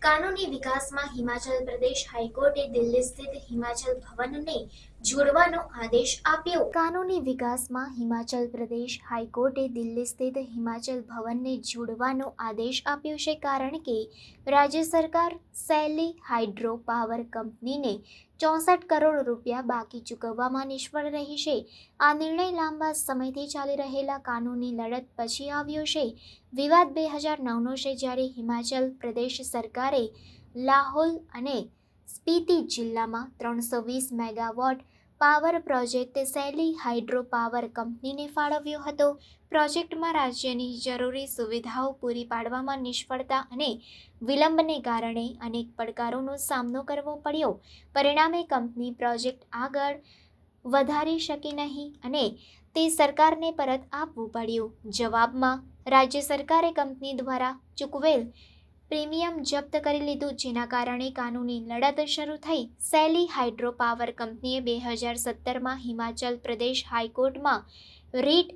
કાનૂની વિકાસમાં હિમાચલ પ્રદેશ હાઈકોર્ટે દિલ્હી સ્થિત હિમાચલ ભવનને જોડવાનો આદેશ આપ્યો. કાનૂની વિકાસમાં હિમાચલ પ્રદેશ હાઈકોર્ટે દિલ્હી સ્થિત હિમાચલ ભવનને જોડવાનો આદેશ આપ્યો છે, કારણ કે રાજ્ય સરકાર સહેલી હાઇડ્રો પાવર કંપનીને 64 કરોડ રૂપિયા બાકી ચૂકવવામાં નિષ્ફળ રહી છે. આ નિર્ણય લાંબા સમયથી ચાલી રહેલા કાનૂની લડત પછી આવ્યો છે. વિવાદ 2009નો છે, જ્યારે હિમાચલ પ્રદેશ સરકારે લાહોલ અને સ્પીતિ જિલ્લામાં 320 મેગાવોટ પાવર પ્રોજેક્ટ સહેલી હાઇડ્રો પાવર કંપનીને ફાળવ્યો હતો. પ્રોજેક્ટમાં રાજ્યની જરૂરી સુવિધાઓ પૂરી પાડવામાં નિષ્ફળતા અને વિલંબને કારણે અનેક પડકારોનો સામનો કરવો પડ્યો. પરિણામે કંપની પ્રોજેક્ટ આગળ વધારી શકી નહીં અને તે સરકારને પરત આપવું પડ્યું. જવાબમાં રાજ્ય સરકારે કંપની દ્વારા ચૂકવેલ પ્રીમિયમ જપ્ત કરી લીધું, જેના કારણે કાનૂની લડત શરૂ થઈ. સહેલી હાઇડ્રો પાવર કંપનીએ 2017માં હિમાચલ પ્રદેશ હાઈકોર્ટમાં રીટ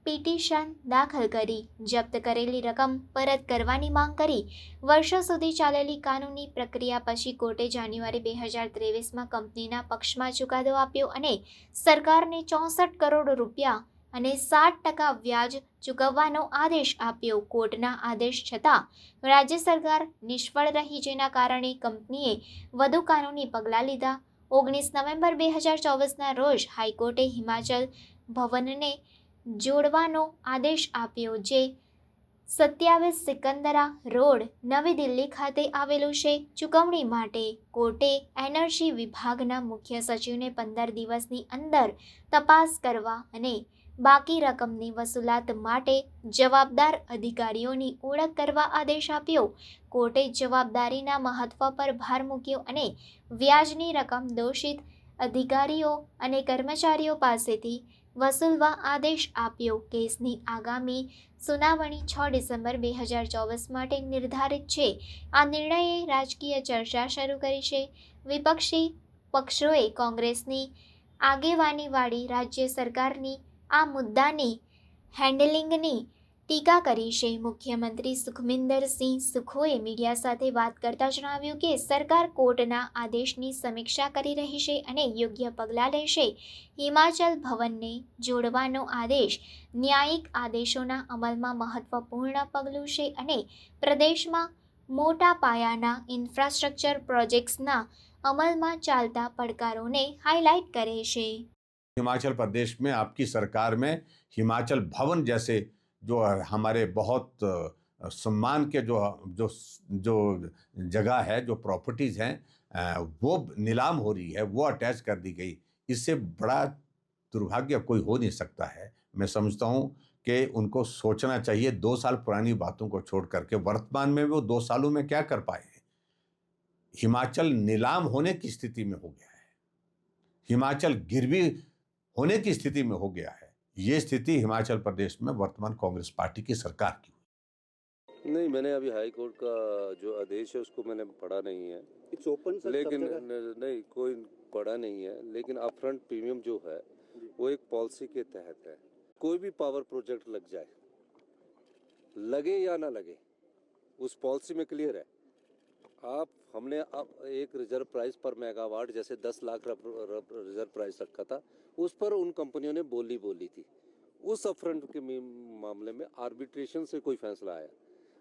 પિટિશન દાખલ કરી જપ્ત કરેલી રકમ પરત કરવાની માંગ કરી. વર્ષો સુધી ચાલેલી કાનૂની પ્રક્રિયા પછી કોર્ટે જાન્યુઆરી 2023માં કંપનીના પક્ષમાં ચુકાદો આપ્યો અને સરકારને 64 કરોડ રૂપિયા અને 7% વ્યાજ ચૂકવવાનો આદેશ આપ્યો. કોર્ટના આદેશ છતાં રાજ્ય સરકાર નિષ્ફળ રહી, જેના કારણે કંપનીએ વધુ કાનૂની પગલાં લીધા. 19 નવેમ્બર 2024ના રોજ હાઈકોર્ટે હિમાચલ ભવનને જોડવાનો આદેશ આપ્યો, જે 27 સિકંદરા રોડ, નવી દિલ્હી ખાતે આવેલું છે. ચૂકવણી માટે કોર્ટે એનર્જી વિભાગના મુખ્ય સચિવને 15 દિવસની અંદર તપાસ કરવા અને બાકી રકમની વસૂલાત માટે જવાબદાર અધિકારીઓની ઓળખ કરવા આદેશ આપ્યો. કોર્ટે જવાબદારીના મહત્વ પર ભાર મૂક્યો અને વ્યાજની રકમ દોષિત અધિકારીઓ અને કર્મચારીઓ પાસેથી વસૂલવા આદેશ આપ્યો. કેસની આગામી સુનાવણી 6 ડિસેમ્બર 2024 માટે નિર્ધારિત છે. આ નિર્ણયે રાજકીય ચર્ચા શરૂ કરી છે. વિપક્ષી પક્ષોએ કોંગ્રેસની આગેવાનીવાળી રાજ્ય સરકારની આ મુદ્દાની હેન્ડલિંગની ટીકા કરી છે. મુખ્યમંત્રી સુખમિંદર સિંહ સુખોએ મીડિયા સાથે વાત કરતા જણાવ્યું કે સરકાર કોર્ટના આદેશની સમીક્ષા કરી રહી છે અને યોગ્ય પગલાં લેશે. હિમાચલ ભવનને જોડવાનો આદેશ ન્યાયિક આદેશોના અમલમાં મહત્વપૂર્ણ પગલું છે અને પ્રદેશમાં મોટા પાયાના ઇન્ફ્રાસ્ટ્રક્ચર પ્રોજેક્ટ્સના અમલમાં ચાલતા પડકારોને હાઇલાઇટ કરે છે. हिमाचल प्रदेश में आपकी सरकार में हिमाचल भवन जैसे जो हमारे बहुत सम्मान के जो जो जगह है, जो प्रॉपर्टीज़ हैं, वो नीलाम हो रही है, वो अटैच कर दी गई. इससे बड़ा दुर्भाग्य कोई हो नहीं सकता है. मैं समझता हूँ कि उनको सोचना चाहिए 2 साल पुरानी बातों को छोड़ करके वर्तमान में वो 2 सालों में क्या कर पाए हैं. हिमाचल नीलाम होने की स्थिति में हो गया है, हिमाचल गिरवी होने की स्थिति में हो गया है. ये स्थिति हिमाचल प्रदेश में वर्तमान कांग्रेस पार्टी की सरकार की. नहीं, मैंने अभी हाई कोर्ट का जो आदेश है उसको मैंने पढ़ा नहीं है. इट्स ओपन सर, लेकिन नहीं, कोई पढ़ा नहीं है. लेकिन अपफ्रंट प्रीमियम जो है वो एक पॉलिसी के तहत है. कोई भी पावर प्रोजेक्ट लग जाए, लगे या ना लगे, उस पॉलिसी में क्लियर है. आप हमने अब एक रिजर्व प्राइस पर मेगावाट जैसे 10 लाख रिजर्व प्राइस रखा था, उस पर उन कंपनियों ने बोली थी. उस अपफ्रंट के मामले में आर्बिट्रेशन से कोई फैसला आया.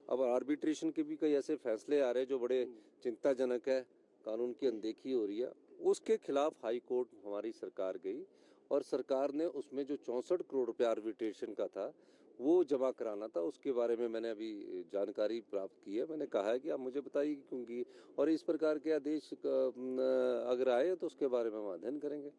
अब आर्बिट्रेशन के भी कई ऐसे फैसले आ रहे हैं जो बड़े चिंताजनक है, कानून की अनदेखी हो रही है. उसके खिलाफ हाई कोर्ट हमारी सरकार गई और सरकार ने उसमें जो 64 करोड़ रुपया आर्बिट्रेशन का था वो जमा कराना था. उसके बारे में मैंने अभी जानकारी प्राप्त की है. मैंने कहा है कि आप मुझे बताइए क्योंकि और इस प्रकार के आदेश अगर आए तो उसके बारे में हम अध्ययन करेंगे.